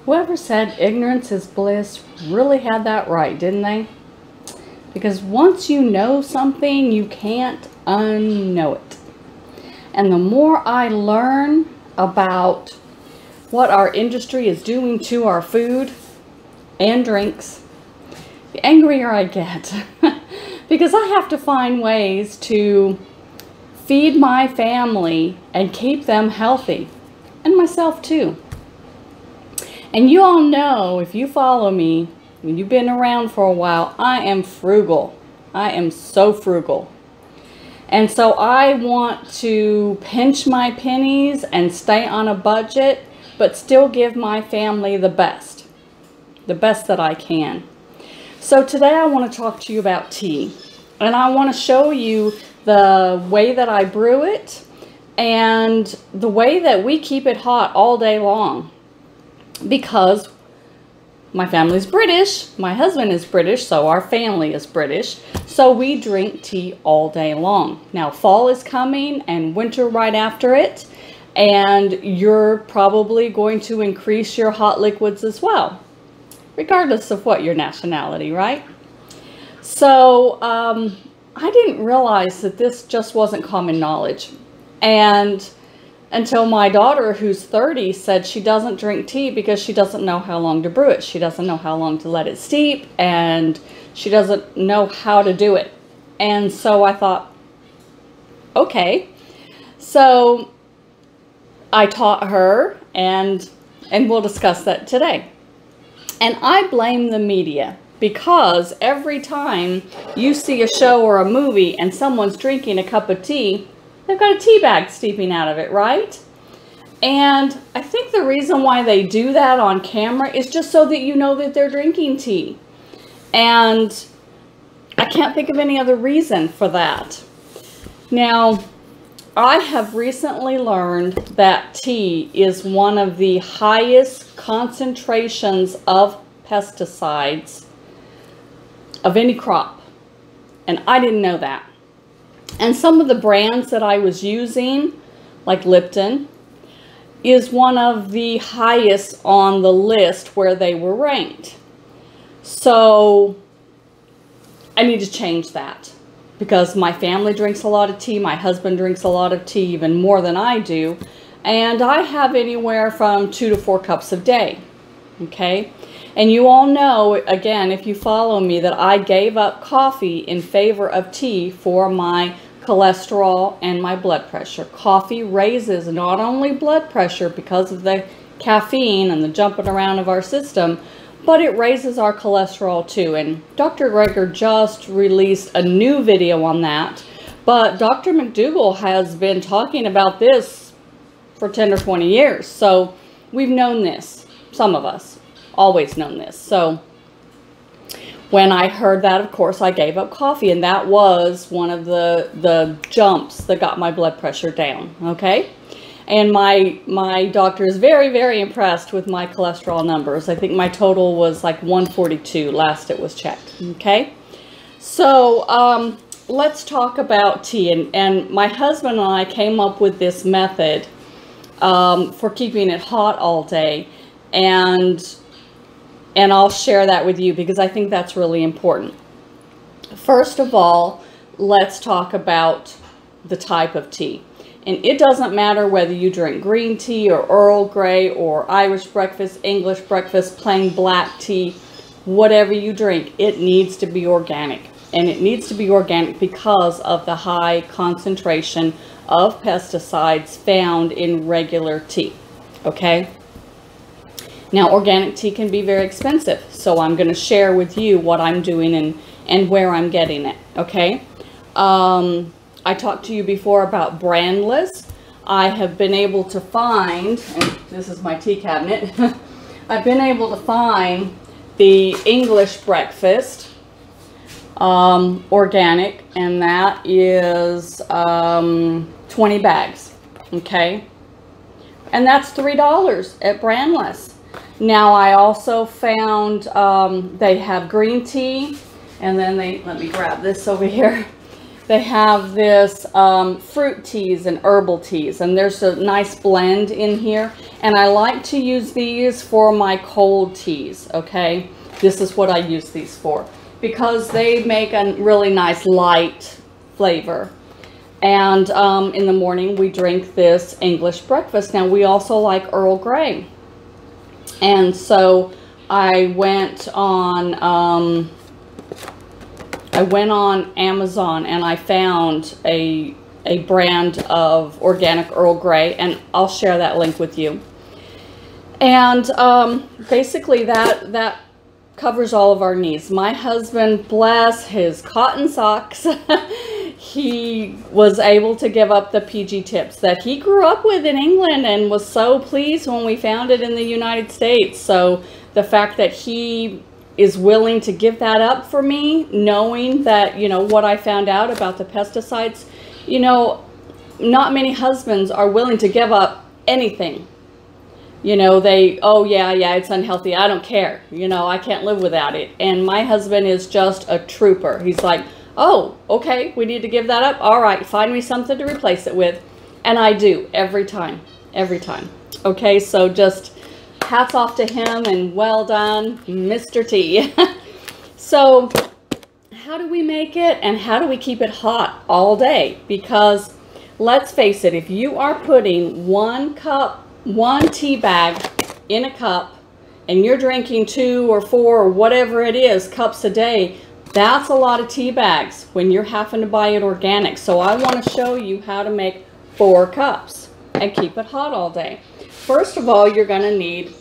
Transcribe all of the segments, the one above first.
Whoever said ignorance is bliss really had that right, didn't they? Because once you know something, you can't unknow it. And the more I learn about what our industry is doing to our food and drinks, the angrier I get. Because I have to find ways to feed my family and keep them healthy. And myself too. And you all know, if you follow me, when you've been around for a while, I am frugal. I am so frugal. And so I want to pinch my pennies and stay on a budget, but still give my family the best that I can. So today I want to talk to you about tea. And I want to show you the way that I brew it and the way that we keep it hot all day long. Because my family's British, my husband is British, so our family is British. So we drink tea all day long. Now fall is coming and winter right after it. And you're probably going to increase your hot liquids as well. Regardless of what your nationality, right? So I didn't realize that this just wasn't common knowledge. And until my daughter, who's 30, said she doesn't drink tea because she doesn't know how long to brew it. She doesn't know how long to let it steep, and she doesn't know how to do it. And so I thought, okay. So I taught her, and we'll discuss that today. And I blame the media, because every time you see a show or a movie and someone's drinking a cup of tea, they've got a tea bag steeping out of it, right? And I think the reason why they do that on camera is just so that you know that they're drinking tea. And I can't think of any other reason for that. Now, I have recently learned that tea is one of the highest concentrations of pesticides of any crop. And I didn't know that. And some of the brands that I was using, like Lipton, is one of the highest on the list where they were ranked. So I need to change that, because my family drinks a lot of tea. My husband drinks a lot of tea, even more than I do. And I have anywhere from 2 to 4 cups a day. Okay? And you all know, again, if you follow me, that I gave up coffee in favor of tea for my cholesterol and my blood pressure. Coffee raises not only blood pressure because of the caffeine and the jumping around of our system, but it raises our cholesterol too. And Dr. Greger just released a new video on that. But Dr. McDougall has been talking about this for 10 or 20 years. So we've known this, some of us. Always known this. So when I heard that, of course, I gave up coffee, and that was one of the jumps that got my blood pressure down. Okay, and my doctor is very, very impressed with my cholesterol numbers. I think my total was like 142 last it was checked. Okay, so let's talk about tea, and my husband and I came up with this method for keeping it hot all day, and I'll share that with you because I think that's really important. First of all, let's talk about the type of tea. And it doesn't matter whether you drink green tea or Earl Grey or Irish breakfast, English breakfast, plain black tea, whatever you drink, it needs to be organic. And it needs to be organic because of the high concentration of pesticides found in regular tea. Okay? Now, organic tea can be very expensive, so I'm going to share with you what I'm doing and where I'm getting it, okay? I talked to you before about brandless. I have been able to find, and this is my tea cabinet, I've been able to find the English breakfast organic, and that is 20 bags, okay? And that's $3 at brandless. Now I also found they have green tea, and then let me grab this over here. they have this fruit teas and herbal teas, and there's a nice blend in here. And I like to use these for my cold teas, okay? This is what I use these for, because they make a really nice light flavor. And in the morning we drink this English breakfast. Now we also like Earl Grey. And so I went on Amazon and I found a brand of organic Earl Grey, and I'll share that link with you. And basically that covers all of our needs. My husband, bless his cotton socks, he was able to give up the PG tips that he grew up with in England and was so pleased when we found it in the United States. So the fact that he is willing to give that up for me, knowing that, you know, what I found out about the pesticides, you know, not many husbands are willing to give up anything. You know, they, oh yeah, it's unhealthy, I don't care, you know, I can't live without it. And my husband is just a trooper. He's like, oh, okay, we need to give that up. All right, find me something to replace it with. And I do, every time. Okay, so just hats off to him and well done, Mr. T. So how do we make it and how do we keep it hot all day? Because let's face it, if you are putting one tea bag in a cup and you're drinking 2 or 4 or whatever it is cups a day, that's a lot of tea bags when you're having to buy it organic. So I want to show you how to make 4 cups and keep it hot all day. First of all, you're going to need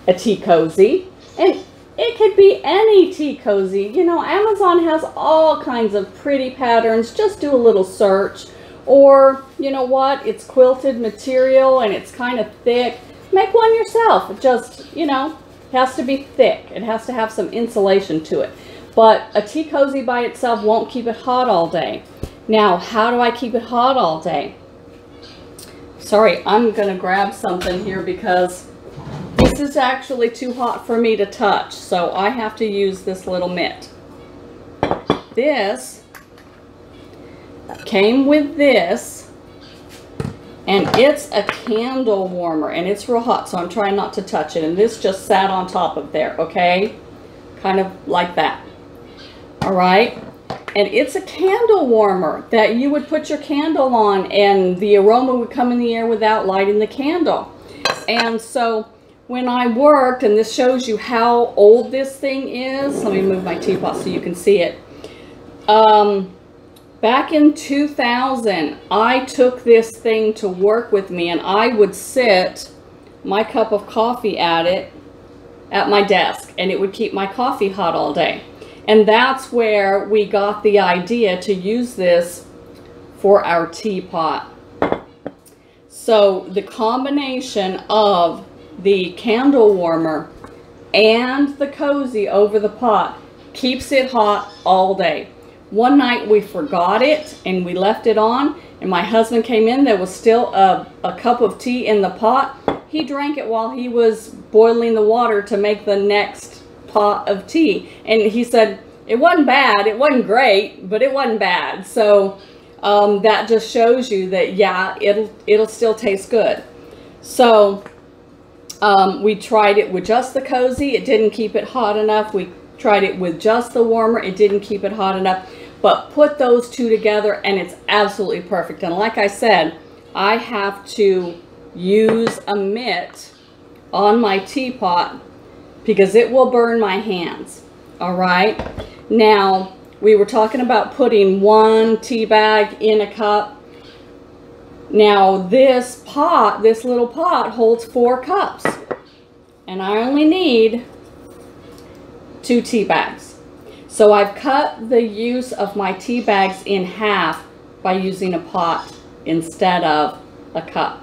a tea cozy, and it could be any tea cozy. You know, Amazon has all kinds of pretty patterns. Just do a little search. Or, you know what, it's quilted material and it's kind of thick. Make one yourself. It just, you know, has to be thick. It has to have some insulation to it. But a tea cozy by itself won't keep it hot all day. Now, how do I keep it hot all day? Sorry, I'm going to grab something here because this is actually too hot for me to touch. So I have to use this little mitt. This came with this, and it's a candle warmer, and it's real hot, so I'm trying not to touch it. And this just sat on top of there, okay? Kind of like that. All right? And it's a candle warmer that you would put your candle on, and the aroma would come in the air without lighting the candle. And so when I worked, and this shows you how old this thing is. Let me move my teapot so you can see it. Back in 2000, I took this thing to work with me, and I would sit my cup of coffee at my desk, and it would keep my coffee hot all day. And that's where we got the idea to use this for our teapot. So the combination of the candle warmer and the cozy over the pot keeps it hot all day. One night we forgot it and we left it on, and my husband came in. There was still a cup of tea in the pot. He drank it while he was boiling the water to make the next pot of tea. And he said, it wasn't bad, it wasn't great, but it wasn't bad. So that just shows you that, yeah, it'll still taste good. So we tried it with just the cozy. It didn't keep it hot enough. We tried it with just the warmer. It didn't keep it hot enough. But put those two together and it's absolutely perfect. And like I said, I have to use a mitt on my teapot because it will burn my hands. All right. Now, we were talking about putting 1 tea bag in a cup. Now, this little pot holds 4 cups. And I only need 2 tea bags. So I've cut the use of my tea bags in half by using a pot instead of a cup.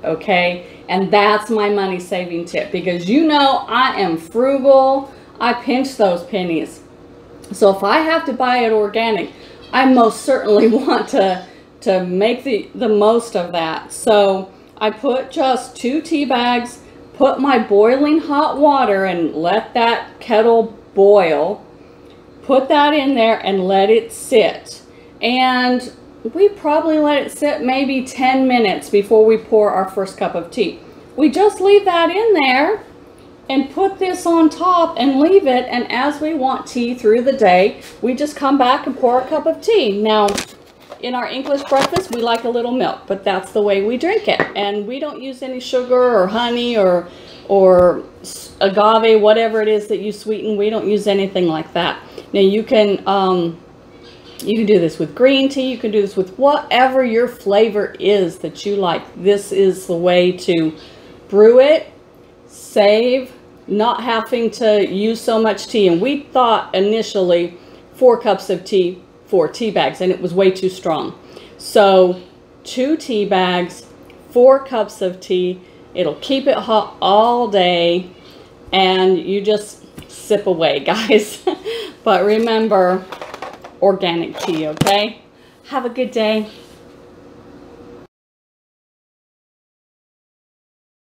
Okay? And that's my money saving tip, because you know I am frugal. I pinch those pennies. So if I have to buy it organic, I most certainly want to make the most of that. So I put just 2 tea bags, put my boiling hot water and let that kettle boil. Put that in there and let it sit. and we probably let it sit maybe 10 minutes before we pour our first cup of tea. We just leave that in there and put this on top and leave it, and as we want tea through the day, we just come back and pour a cup of tea. Now, in our English breakfast, we like a little milk, but that's the way we drink it. And we don't use any sugar or honey or agave, whatever it is that you sweeten. We don't use anything like that. Now, you can do this with green tea. You can do this with whatever your flavor is that you like. This is the way to brew it, save, not having to use so much tea. And we thought initially 4 cups of tea, 4 tea bags, and it was way too strong. So 2 tea bags, 4 cups of tea. It'll keep it hot all day, and you just sip away, guys. But remember, organic tea, okay? Have a good day.